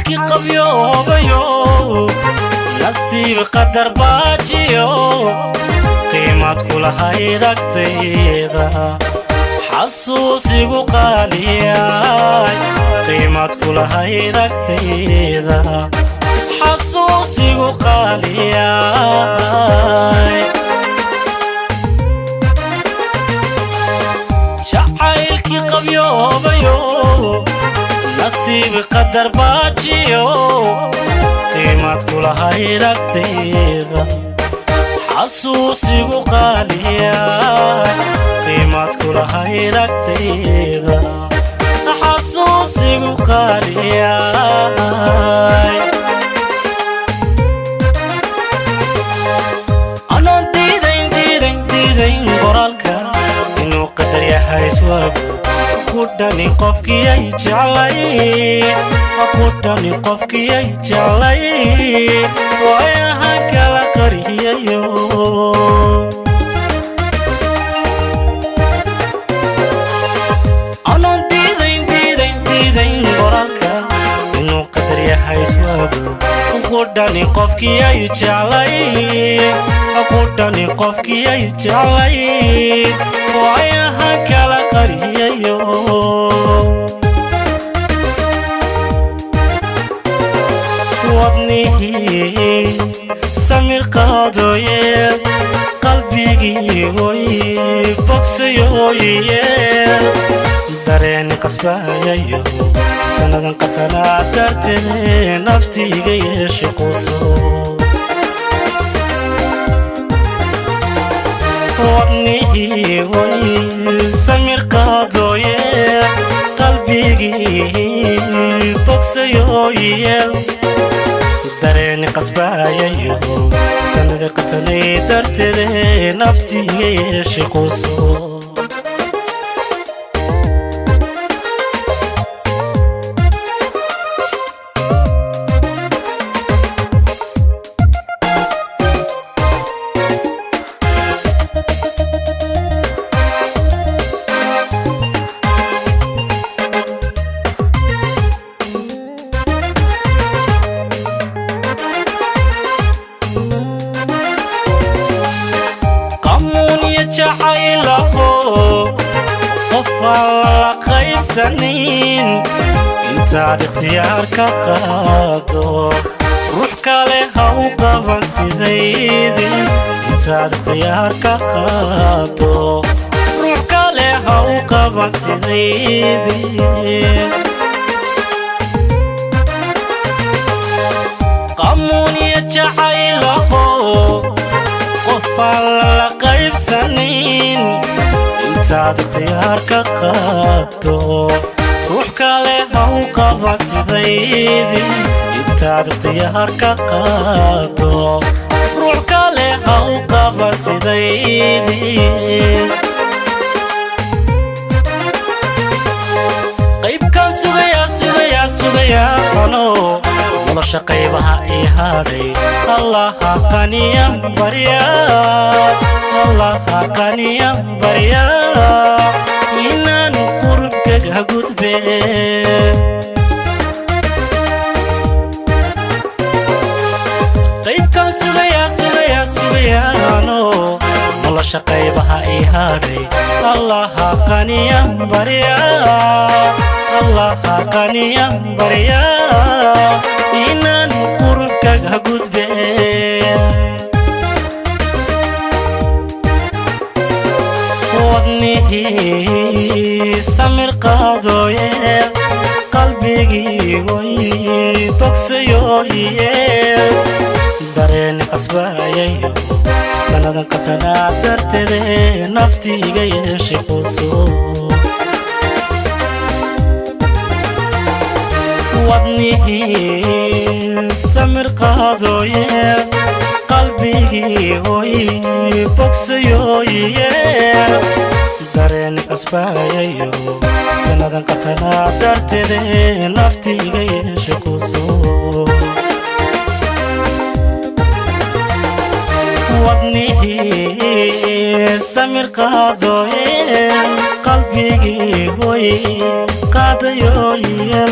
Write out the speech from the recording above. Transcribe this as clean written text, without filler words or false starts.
jacaylkii qabyoobayo nasiib qadar baajiyo qiimad kulahayd agtayda xasuusigu qaaliyay qiimad kulahayd agtayda xasuusigu qaaliyay jacaylkii qabyoobayo nasiib qadar baajiyo qiimad kulahayd agtayda xasuusigu qaaliyay qiimad kulahayd agtayda xasuusigu qaaliyay anaan diidayn qoraalka inuu qadar yahay iswaagu kudhani qofkii ay jeclay kudhani qofkii ay jeclay waayahan kala qariyayo anaan diidayn qoraalka inuu qadar yahay iswaagu kudhani qofkii ay jeclay kudhani qofkii ay jeclay waayahan kala qariyayo wadnihii samir qaadooye qalbigii way bogsayooye dareeni qasbayayo sannadan qatanaa dartee naftiiga yeeshe quuso wadnihii way samir qaadooye qalbigii bogsayooye dareeni qasbayayo sanada qatanay darteede naftiiga yeeshe quuso jacaylaho qof aan la qaybsanin intaad ikhtiyaar ka qaado ruux kale ha u qaban sidaydii intaad ikhtiyaar ka qaado ruux kale ha u qaban sidaydii qamuuniya jacaylaho qof aan la qaybsanin intaad ikhtiyaar ka qaado ruux kale ha u qaban sidaydii intaad ikhtiyaar ka qaado ruux kale ha u qaban sidaydii qaybkaan sugayaa ano nolosha qaybaha ii hadhay allaha qaniyan barya allaha qaniyan barya inaan qurubkaga gudbe qaybkaan sugayaa ano nolosha qaybaha ii hadhay allaha qaniyan barya allaha qaniyan barya inaan qurubkaga gudbe wadnihii samir qaadooye qalbigii way bogsayooye dareeni qasbayayo sannadan qatanaa darteede naftiiga yeeshe quuso wadnihii samir qaadooye qalbigii way bogsayooye dareeni qasbayayo sannadan qatanaa darteede naftiiga yeeshe quuso wadnihii samir qaadooye qalbigii way qaadayooye